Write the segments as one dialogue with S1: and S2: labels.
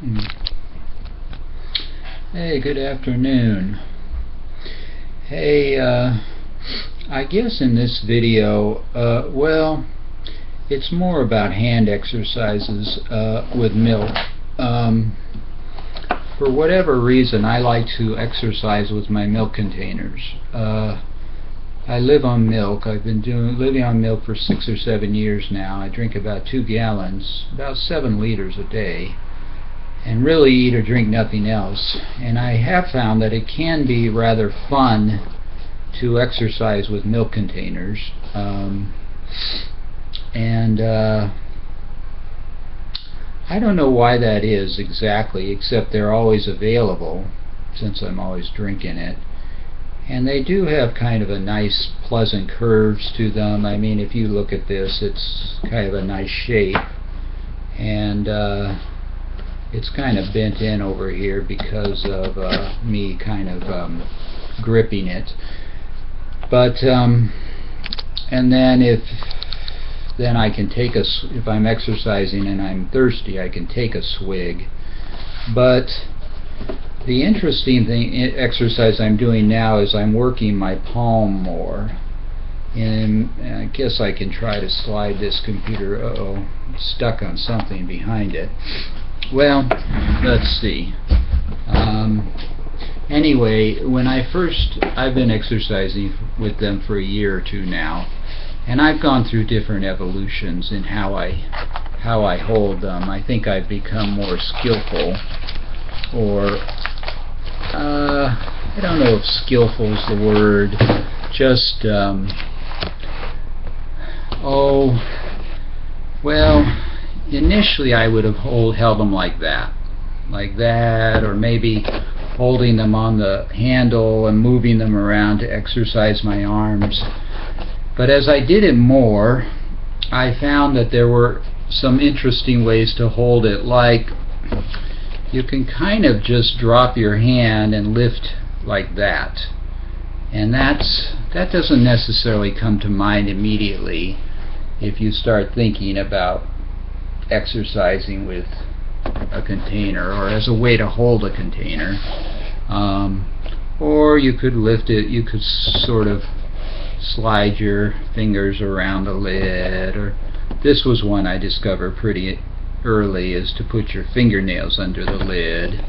S1: Mm. Hey, good afternoon. Hey, I guess in this video, well, it's more about hand exercises with milk. For whatever reason, I like to exercise with my milk containers. I live on milk. I've been living on milk for 6 or 7 years now. I drink about 2 gallons, about 7 liters a day, and really eat or drink nothing else. And I have found that it can be rather fun to exercise with milk containers. I don't know why that is exactly, except they're always available since I'm always drinking it. And they do have kind of a nice pleasant curves to them. I mean, if you look at this, it's kind of a nice shape, and it's kind of bent in over here because of me kind of gripping it. But and then I can take if I'm exercising and I'm thirsty, I can take a swig. But the interesting exercise I'm doing now is I'm working my palm more. And I guess I can try to slide this computer. Uh-oh, it's stuck on something behind it. Well, let's see. Anyway, I've been exercising with them for a year or two now, and I've gone through different evolutions in how I hold them. I think I've become more skillful, or I don't know if skillful is the word, just well, initially I would have held them like that, or maybe holding them on the handle and moving them around to exercise my arms. But as I did it more, I found that there were some interesting ways to hold it, like you can kind of just drop your hand and lift like that. And that doesn't necessarily come to mind immediately if you start thinking about exercising with a container, or as a way to hold a container. Or you could lift it, you could sort of slide your fingers around the lid, or this was one I discovered pretty early, is to put your fingernails under the lid.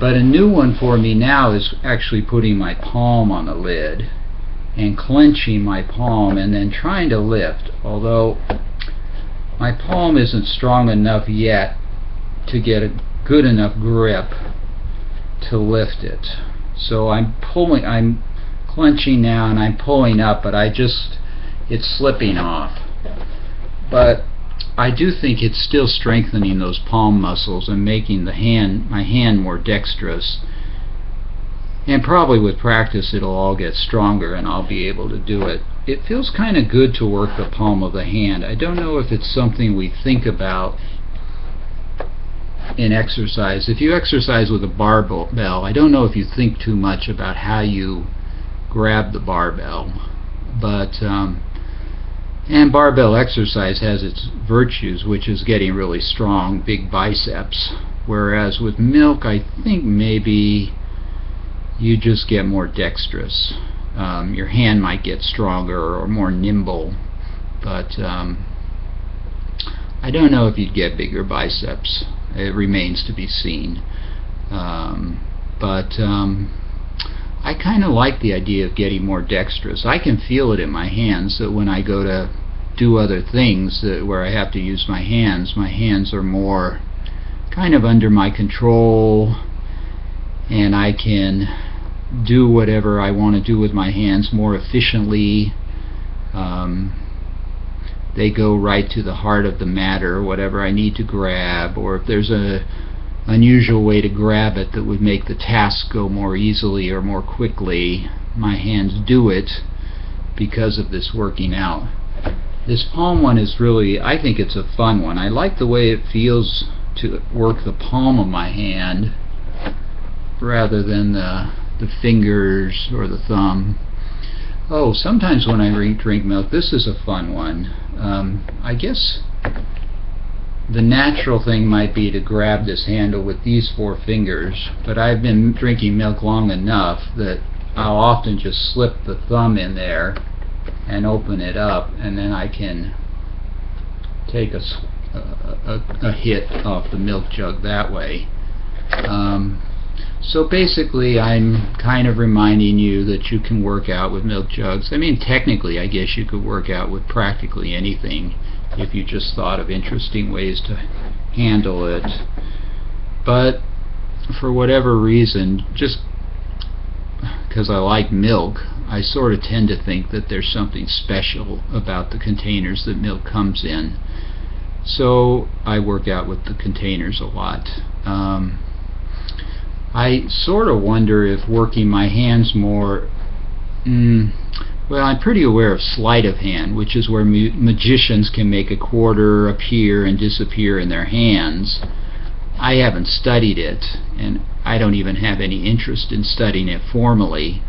S1: But a new one for me now is actually putting my palm on the lid and clenching my palm and then trying to lift, although my palm isn't strong enough yet to get a good enough grip to lift it. So I'm clenching now and I'm pulling up, but it's slipping off. But I do think it's still strengthening those palm muscles and making my hand more dexterous. And probably with practice it'll all get stronger and I'll be able to do it. It feels kind of good to work the palm of the hand. I don't know if it's something we think about in exercise. If you exercise with a barbell, I don't know if you think too much about how you grab the barbell. But and barbell exercise has its virtues, which is getting really strong, big biceps. Whereas with milk, I think maybe you just get more dexterous. Your hand might get stronger or more nimble, but I don't know if you'd get bigger biceps. It remains to be seen. But I kind of like the idea of getting more dexterous. I can feel it in my hands that when I go to do other things where I have to use my hands are more kind of under my control, and I can do whatever I want to do with my hands more efficiently. They go right to the heart of the matter, whatever I need to grab, or if there's a unusual way to grab it that would make the task go more easily or more quickly, my hands do it because of this working out. This palm one is really, I think it's a fun one. I like the way it feels to work the palm of my hand rather than the fingers or the thumb. Oh, sometimes when I drink milk, this is a fun one. I guess the natural thing might be to grab this handle with these 4 fingers, but I've been drinking milk long enough that I'll often just slip the thumb in there and open it up, and then I can take a hit off the milk jug that way. So basically I'm kind of reminding you that you can work out with milk jugs. I mean, technically I guess you could work out with practically anything if you just thought of interesting ways to handle it. But for whatever reason, just because I like milk, I sort of tend to think that there's something special about the containers that milk comes in. So I work out with the containers a lot. I sort of wonder if working my hands more, well, I'm pretty aware of sleight of hand, which is where magicians can make a quarter appear and disappear in their hands. I haven't studied it, and I don't even have any interest in studying it formally,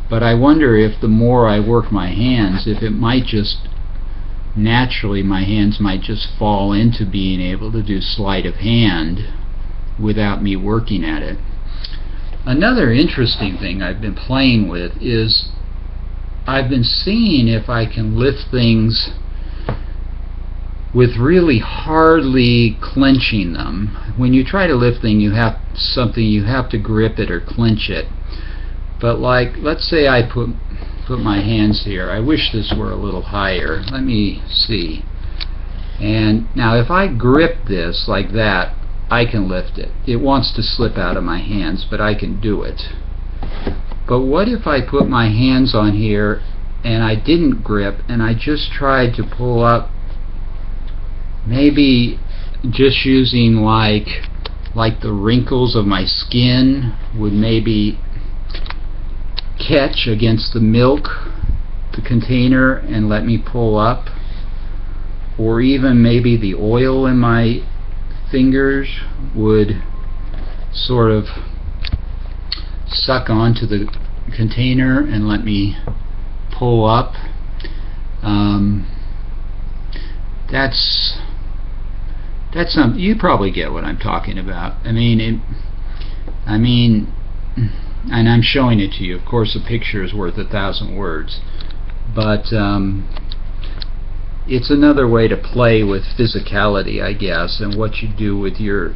S1: but I wonder if the more I work my hands, if it might just naturally, my hands might just fall into being able to do sleight of hand without me working at it. Another interesting thing I've been playing with is I've been seeing if I can lift things with really hardly clenching them. When you try to lift something, you have to grip it or clench it. But like, let's say I put my hands here. I wish this were a little higher. Let me see. And now if I grip this like that, I can lift it. It wants to slip out of my hands, but I can do it. But what if I put my hands on here and I didn't grip and I just tried to pull up, maybe just using like the wrinkles of my skin would maybe catch against the milk, the container, and let me pull up, or even maybe the oil in my fingers would sort of suck onto the container and let me pull up. That's something you probably get what I'm talking about. I mean, and I'm showing it to you. Of course, a picture is worth 1,000 words, but it's another way to play with physicality, I guess, and what you do with your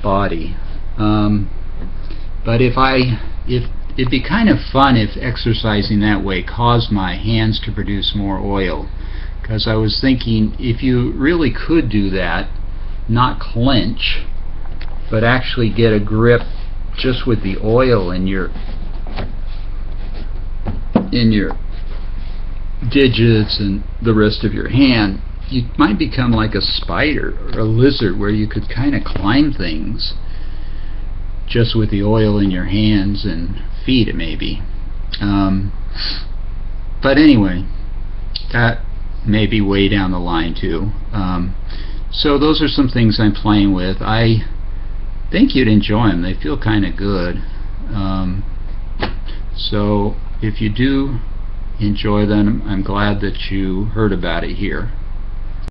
S1: body. But if it'd be kind of fun if exercising that way caused my hands to produce more oil, because I was thinking if you really could do that, not clench, but actually get a grip just with the oil in your digits and the rest of your hand, you might become like a spider or a lizard where you could kind of climb things just with the oil in your hands and feet, maybe. But anyway, that may be way down the line too. So those are some things I'm playing with. I think you'd enjoy them. They feel kind of good. So if you do enjoy them, I'm glad that you heard about it here.